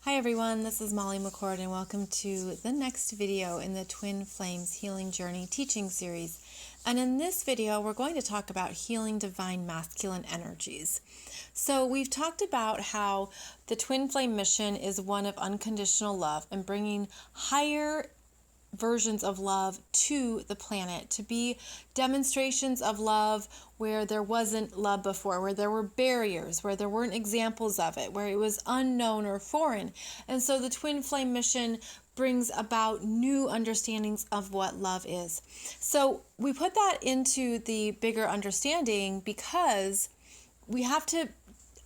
Hi everyone, this is Molly McCord and welcome to the next video in the Twin Flames Healing Journey teaching series. And in this video, we're going to talk about healing divine masculine energies. So we've talked about how the Twin Flame mission is one of unconditional love and bringing higher versions of love to the planet, to be demonstrations of love where there wasn't love before, where there were barriers, where there weren't examples of it, where it was unknown or foreign. And so the Twin Flame mission brings about new understandings of what love is. So we put that into the bigger understanding because we have to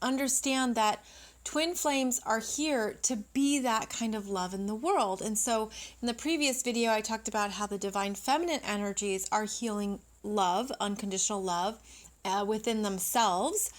understand that twin flames are here to be that kind of love in the world. And so in the previous video, I talked about how the divine feminine energies are healing love, unconditional love within themselves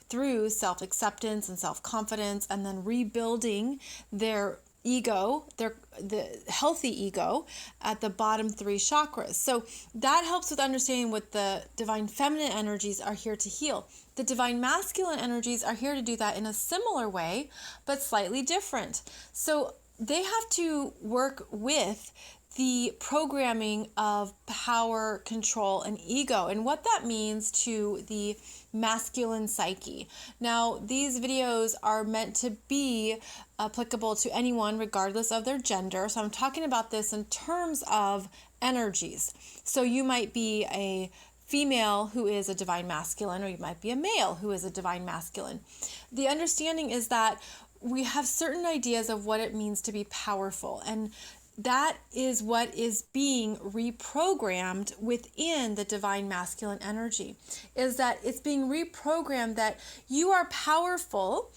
through self-acceptance and self-confidence, and then rebuilding their ego, the healthy ego at the bottom three chakras. So that helps with understanding what the divine feminine energies are here to heal. The divine masculine energies are here to do that in a similar way, but slightly different. So they have to work with the programming of power, control, and ego, and what that means to the masculine psyche. Now, these videos are meant to be applicable to anyone regardless of their gender. So I'm talking about this in terms of energies. So you might be a female who is a divine masculine, or you might be a male who is a divine masculine. The understanding is that we have certain ideas of what it means to be powerful, and that is what is being reprogrammed within the divine masculine energy, is that it's being reprogrammed that you are powerful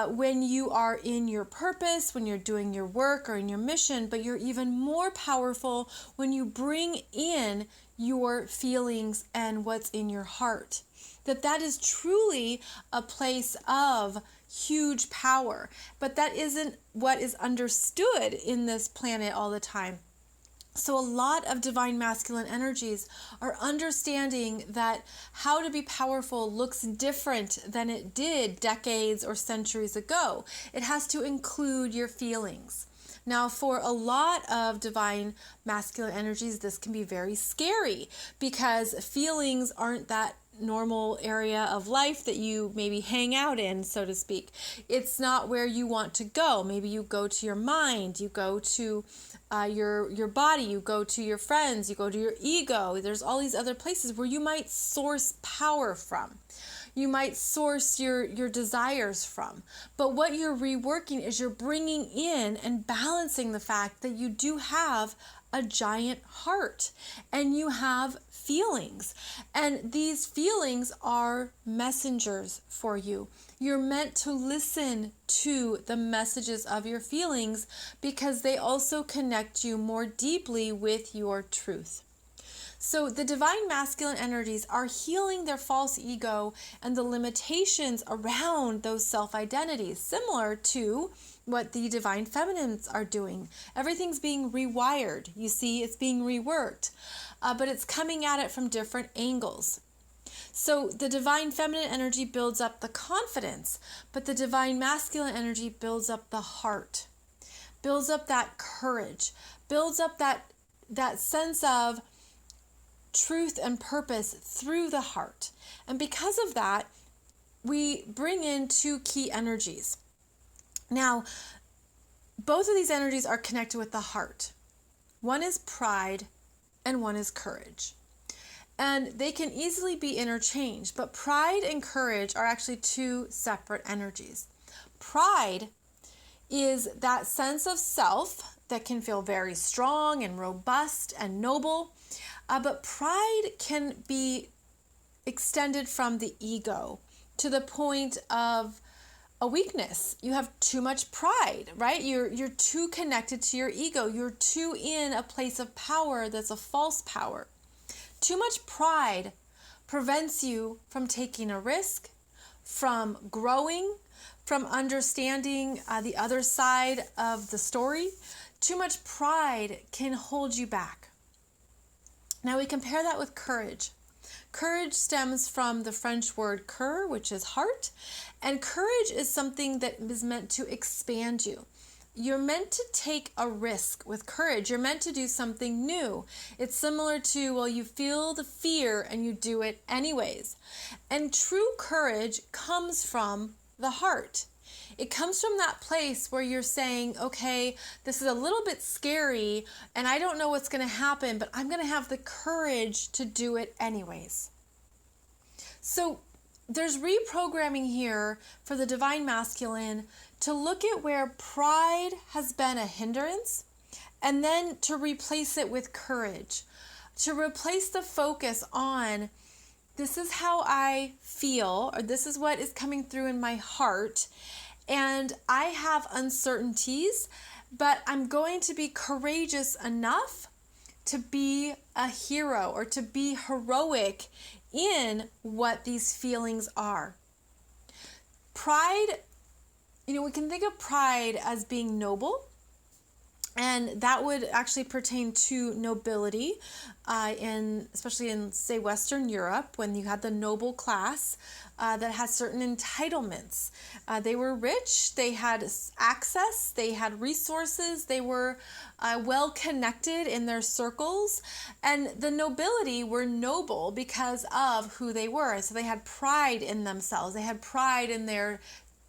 when you are in your purpose, when you're doing your work or in your mission, but you're even more powerful when you bring in your feelings and what's in your heart. That is truly a place of huge power, but that isn't what is understood in this planet all the time. So a lot of divine masculine energies are understanding that how to be powerful looks different than it did decades or centuries ago. It has to include your feelings. Now, for a lot of divine masculine energies, this can be very scary because feelings aren't that normal area of life that you maybe hang out in, so to speak. It's not where you want to go. Maybe you go to your mind, you go to your body, you go to your friends, you go to your ego. There's all these other places where you might source power from. You might source your desires from. But what you're reworking is you're bringing in and balancing the fact that you do have a giant heart and you have feelings. And these feelings are messengers for you. You're meant to listen to the messages of your feelings because they also connect you more deeply with your truth. So the divine masculine energies are healing their false ego and the limitations around those self-identities, similar to what the divine feminines are doing. Everything's being rewired. You see, it's being reworked, but it's coming at it from different angles. So the divine feminine energy builds up the confidence, but the divine masculine energy builds up the heart, builds up that courage, builds up that sense of truth and purpose through the heart. And because of that, we bring in two key energies. Now, both of these energies are connected with the heart. One is pride and one is courage. And they can easily be interchanged, but pride and courage are actually two separate energies. Pride is that sense of self that can feel very strong and robust and noble. But pride can be extended from the ego to the point of a weakness. You have too much pride, right? You're too connected to your ego. You're too in a place of power that's a false power. Too much pride prevents you from taking a risk, from growing, from understanding the other side of the story. Too much pride can hold you back. Now we compare that with courage. Courage stems from the French word cœur, which is heart, and courage is something that is meant to expand you. You're meant to take a risk with courage. You're meant to do something new. It's similar to, well, you feel the fear and you do it anyways. And true courage comes from the heart. It comes from that place where you're saying, okay, this is a little bit scary and I don't know what's going to happen, but I'm going to have the courage to do it anyways. So there's reprogramming here for the divine masculine to look at where pride has been a hindrance and then to replace it with courage, to replace the focus on this is how I feel, or this is what is coming through in my heart, and I have uncertainties, but I'm going to be courageous enough to be a hero or to be heroic in what these feelings are. Pride, we can think of pride as being noble, and that would actually pertain to nobility, especially in, say, Western Europe, when you had the noble class that had certain entitlements. They were rich, they had access, they had resources, they were well connected in their circles, and the nobility were noble because of who they were. So they had pride in themselves, they had pride in their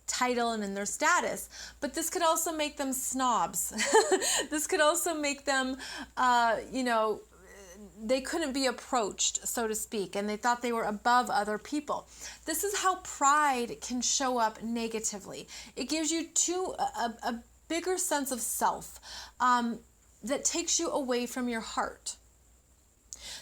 title and in their status. But this could also make them snobs. This could also make them, they couldn't be approached, so to speak, and they thought they were above other people. This is how pride can show up negatively. It gives you a bigger sense of self that takes you away from your heart.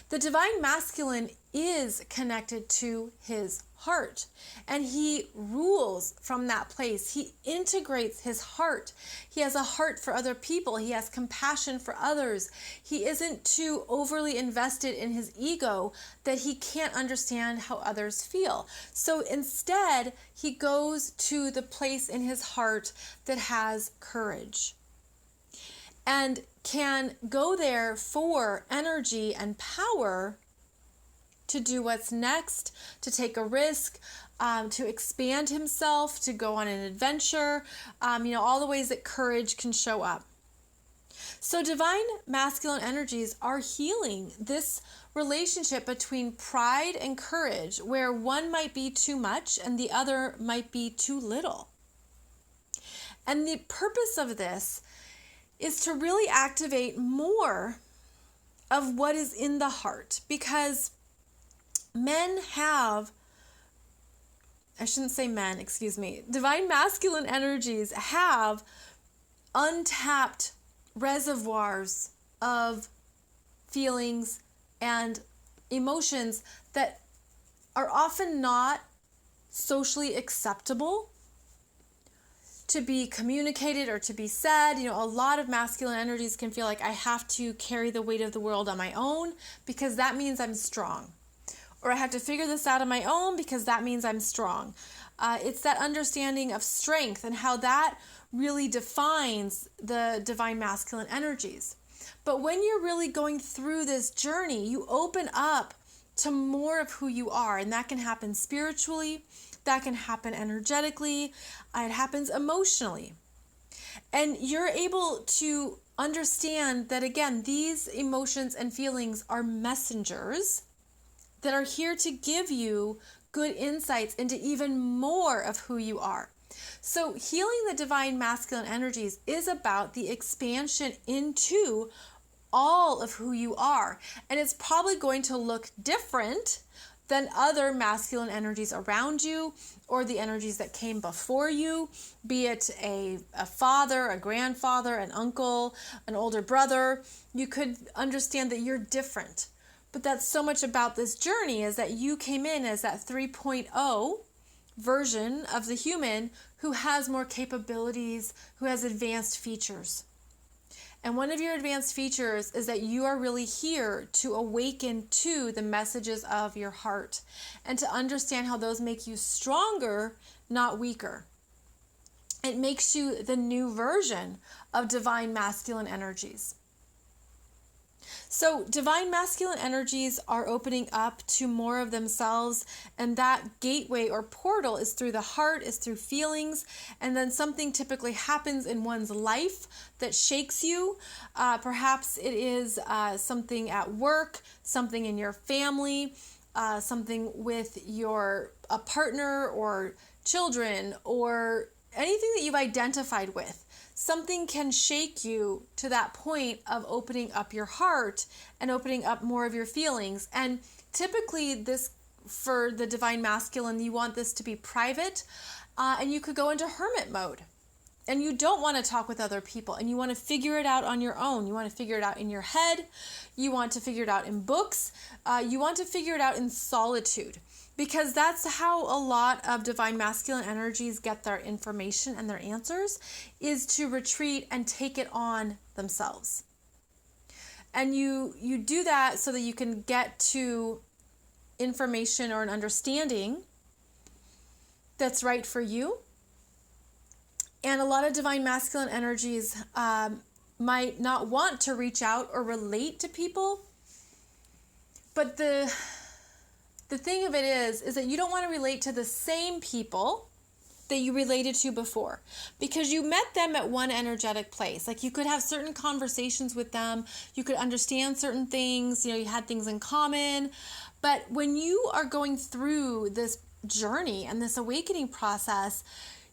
The divine masculine is connected to his heart, and he rules from that place. He integrates his heart. He has a heart for other people. He has compassion for others. He isn't too overly invested in his ego that he can't understand how others feel. So instead, he goes to the place in his heart that has courage and can go there for energy and power to do what's next, to take a risk, to expand himself, to go on an adventure, all the ways that courage can show up. So divine masculine energies are healing this relationship between pride and courage, where one might be too much and the other might be too little. And the purpose of this is to really activate more of what is in the heart, because divine masculine energies have untapped reservoirs of feelings and emotions that are often not socially acceptable to be communicated or to be said. A lot of masculine energies can feel like I have to carry the weight of the world on my own because that means I'm strong. Or I have to figure this out on my own because that means I'm strong. It's that understanding of strength and how that really defines the divine masculine energies. But when you're really going through this journey, you open up to more of who you are, and that can happen spiritually, that can happen energetically, it happens emotionally. And you're able to understand that, again, these emotions and feelings are messengers that are here to give you good insights into even more of who you are. So healing the divine masculine energies is about the expansion into all of who you are. And it's probably going to look different than other masculine energies around you or the energies that came before you, be it a father, a grandfather, an uncle, an older brother. You could understand that you're different. But that's so much about this journey, is that you came in as that 3.0 version of the human who has more capabilities, who has advanced features. And one of your advanced features is that you are really here to awaken to the messages of your heart and to understand how those make you stronger, not weaker. It makes you the new version of divine masculine energies. So divine masculine energies are opening up to more of themselves, and that gateway or portal is through the heart, is through feelings, and then something typically happens in one's life that shakes you. Perhaps it is something at work, something in your family, something with a partner or children, or anything that you've identified with. Something can shake you to that point of opening up your heart and opening up more of your feelings. And typically this, for the divine masculine, you want this to be private, and you could go into hermit mode. And you don't want to talk with other people, and you want to figure it out on your own. You want to figure it out in your head. You want to figure it out in books. You want to figure it out in solitude, because that's how a lot of divine masculine energies get their information and their answers, is to retreat and take it on themselves. And you do that so that you can get to information or an understanding that's right for you. And a lot of divine masculine energies might not want to reach out or relate to people. But the thing of it is that you don't want to relate to the same people that you related to before, because you met them at one energetic place. Like, you could have certain conversations with them. You could understand certain things. You had things in common. But when you are going through this journey and this awakening process,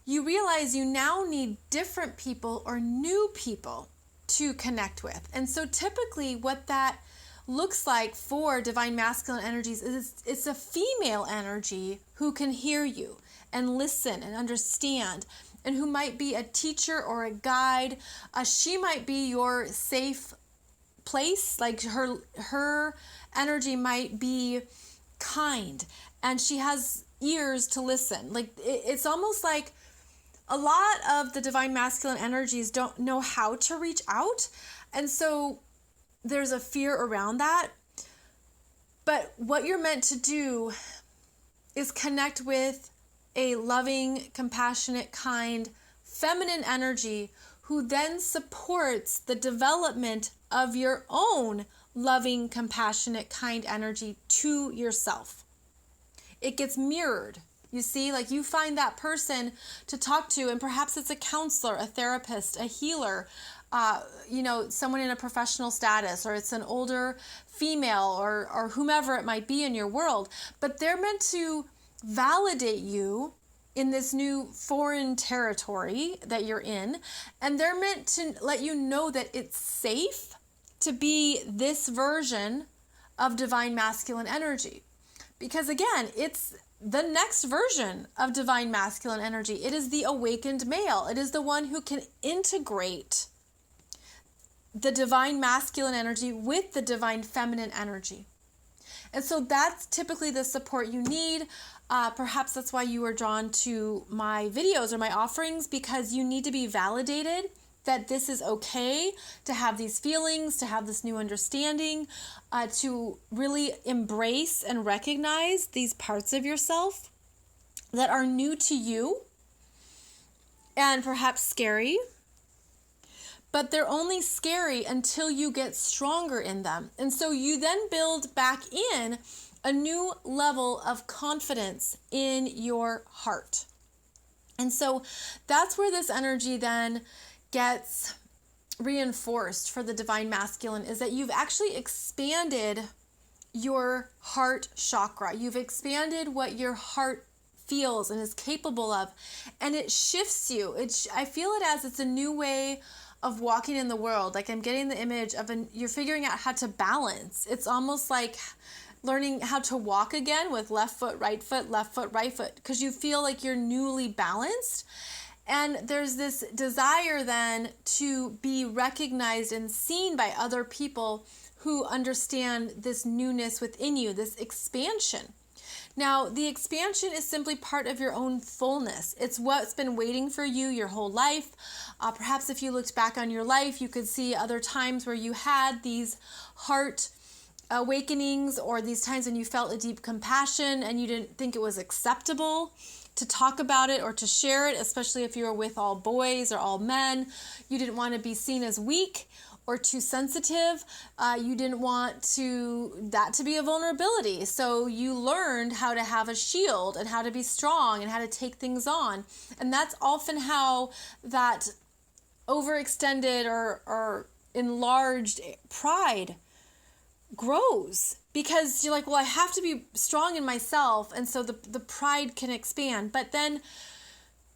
you realize you now need different people or new people to connect with. And so typically what that looks like for divine masculine energies is it's a female energy who can hear you and listen and understand, and who might be a teacher or a guide. She might be your safe place. Like, her energy might be kind, and she has ears to listen. Like, it's almost like a lot of the divine masculine energies don't know how to reach out. And so there's a fear around that. But what you're meant to do is connect with a loving, compassionate, kind, feminine energy who then supports the development of your own loving, compassionate, kind energy to yourself. It gets mirrored. You see, like, you find that person to talk to, and perhaps it's a counselor, a therapist, a healer, someone in a professional status, or it's an older female or whomever it might be in your world. But they're meant to validate you in this new foreign territory that you're in, and they're meant to let you know that it's safe to be this version of divine masculine energy. Because again, it's the next version of divine masculine energy. It is the awakened male. It is the one who can integrate the divine masculine energy with the divine feminine energy. And so that's typically the support you need. Perhaps that's why you are drawn to my videos or my offerings, because you need to be validated that this is okay to have these feelings, to have this new understanding, to really embrace and recognize these parts of yourself that are new to you and perhaps scary. But they're only scary until you get stronger in them. And so you then build back in a new level of confidence in your heart. And so that's where this energy then gets reinforced for the divine masculine, is that you've actually expanded your heart chakra. You've expanded what your heart feels and is capable of, and it shifts you. I feel it as it's a new way of walking in the world. Like, I'm getting the image of you're figuring out how to balance. It's almost like learning how to walk again with left foot, right foot, left foot, right foot, because you feel like you're newly balanced. And there's this desire then to be recognized and seen by other people who understand this newness within you, this expansion. Now, the expansion is simply part of your own fullness. It's what's been waiting for you your whole life. Perhaps if you looked back on your life, you could see other times where you had these heart awakenings, or these times when you felt a deep compassion and you didn't think it was acceptable to talk about it or to share it, especially if you were with all boys or all men. You didn't want to be seen as weak, or too sensitive. You didn't want that to be a vulnerability. So you learned how to have a shield and how to be strong and how to take things on. And that's often how that overextended or enlarged pride grows, because you're like, well, I have to be strong in myself, and so the pride can expand. But then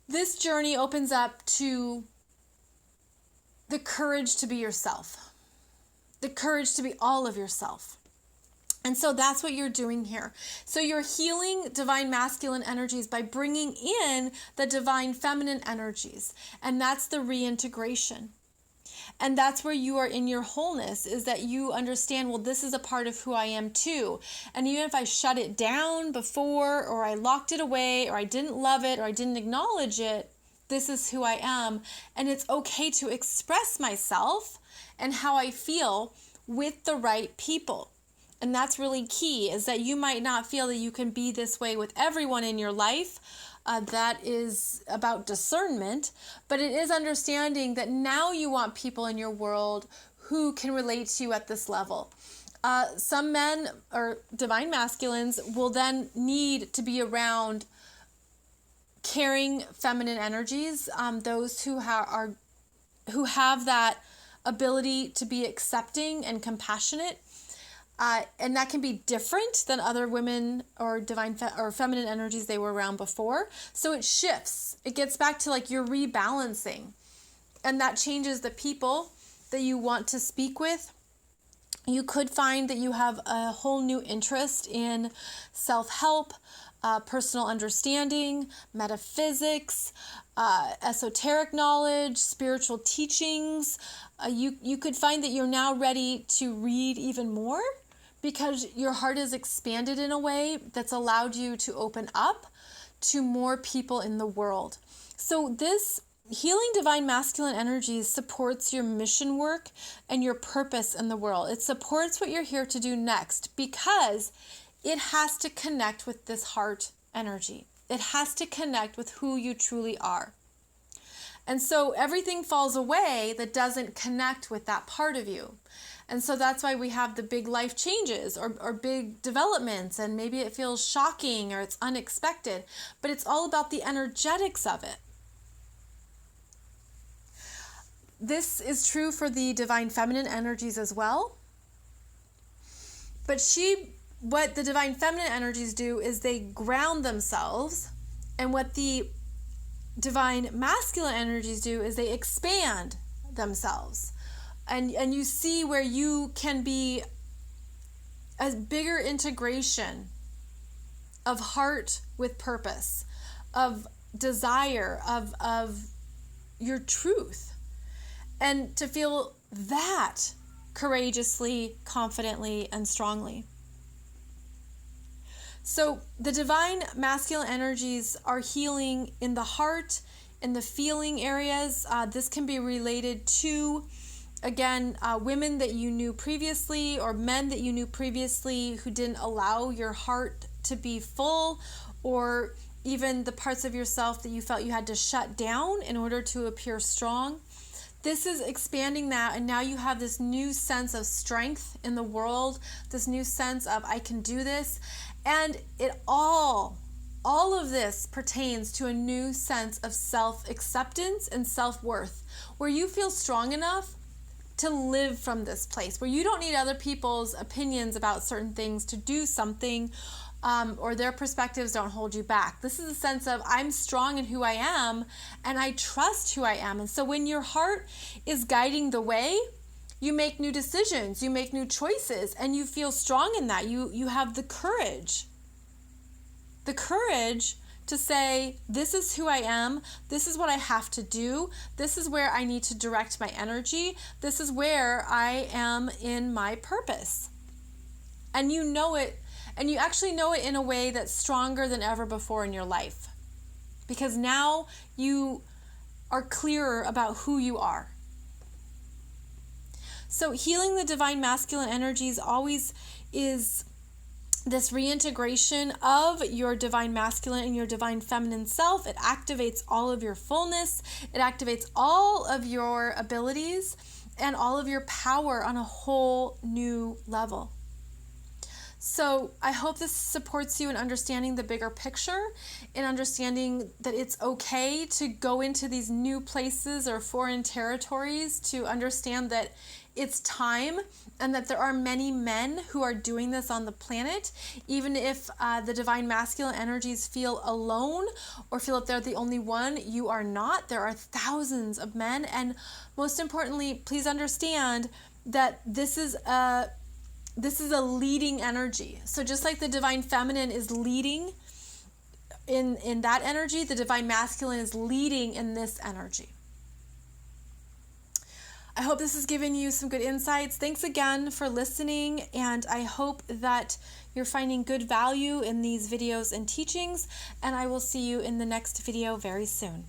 this journey opens up to the courage to be yourself, the courage to be all of yourself. And so that's what you're doing here. So you're healing divine masculine energies by bringing in the divine feminine energies, and that's the reintegration. And that's where you are in your wholeness, is that you understand, well, this is a part of who I am too. And even if I shut it down before, or I locked it away, or I didn't love it, or I didn't acknowledge it, this is who I am. And it's okay to express myself and how I feel with the right people. And that's really key, is that you might not feel that you can be this way with everyone in your life. That is about discernment, but it is understanding that now you want people in your world who can relate to you at this level. Some men or divine masculines will then need to be around caring feminine energies, those who have that ability to be accepting and compassionate. And that can be different than other women or divine or feminine energies they were around before. So it shifts. It gets back to like you're rebalancing. And that changes the people that you want to speak with. You could find that you have a whole new interest in self-help, personal understanding, metaphysics, esoteric knowledge, spiritual teachings. You could find that you're now ready to read even more, because your heart is expanded in a way that's allowed you to open up to more people in the world. So this healing divine masculine energies supports your mission work and your purpose in the world. It supports what you're here to do next, because it has to connect with this heart energy. It has to connect with who you truly are. And so everything falls away that doesn't connect with that part of you. And so that's why we have the big life changes or big developments, and maybe it feels shocking or it's unexpected, but it's all about the energetics of it. This is true for the divine feminine energies as well. But what the divine feminine energies do is they ground themselves, and what the divine masculine energies do is they expand themselves. And you see where you can be a bigger integration of heart with purpose, of desire, of your truth, and to feel that courageously, confidently, and strongly. So the divine masculine energies are healing in the heart, in the feeling areas. This can be related to, again, women that you knew previously, or men that you knew previously who didn't allow your heart to be full, or even the parts of yourself that you felt you had to shut down in order to appear strong. This is expanding that, and now you have this new sense of strength in the world, this new sense of I can do this. And it all of this pertains to a new sense of self-acceptance and self-worth, where you feel strong enough to live from this place, where you don't need other people's opinions about certain things to do something, or their perspectives don't hold you back. This is a sense of I'm strong in who I am, and I trust who I am. And so when your heart is guiding the way, you make new decisions, you make new choices, and you feel strong in that. You have the courage to say, this is who I am, this is what I have to do, this is where I need to direct my energy, this is where I am in my purpose. And you know it, and you actually know it in a way that's stronger than ever before in your life, because now you are clearer about who you are. So healing the divine masculine energies always is this reintegration of your divine masculine and your divine feminine self. It activates all of your fullness. It activates all of your abilities. and all of your power on a whole new level. So I hope this supports you in understanding the bigger picture, in understanding that it's okay to go into these new places or foreign territories, to understand that it's time and that there are many men who are doing this on the planet. Even if the divine masculine energies feel alone or feel that they're the only one, you are not. There are thousands of men. And most importantly, please understand that this is a leading energy. So just like the divine feminine is leading in that energy, the divine masculine is leading in this energy. I hope this has given you some good insights. Thanks again for listening, and I hope that you're finding good value in these videos and teachings, and I will see you in the next video very soon.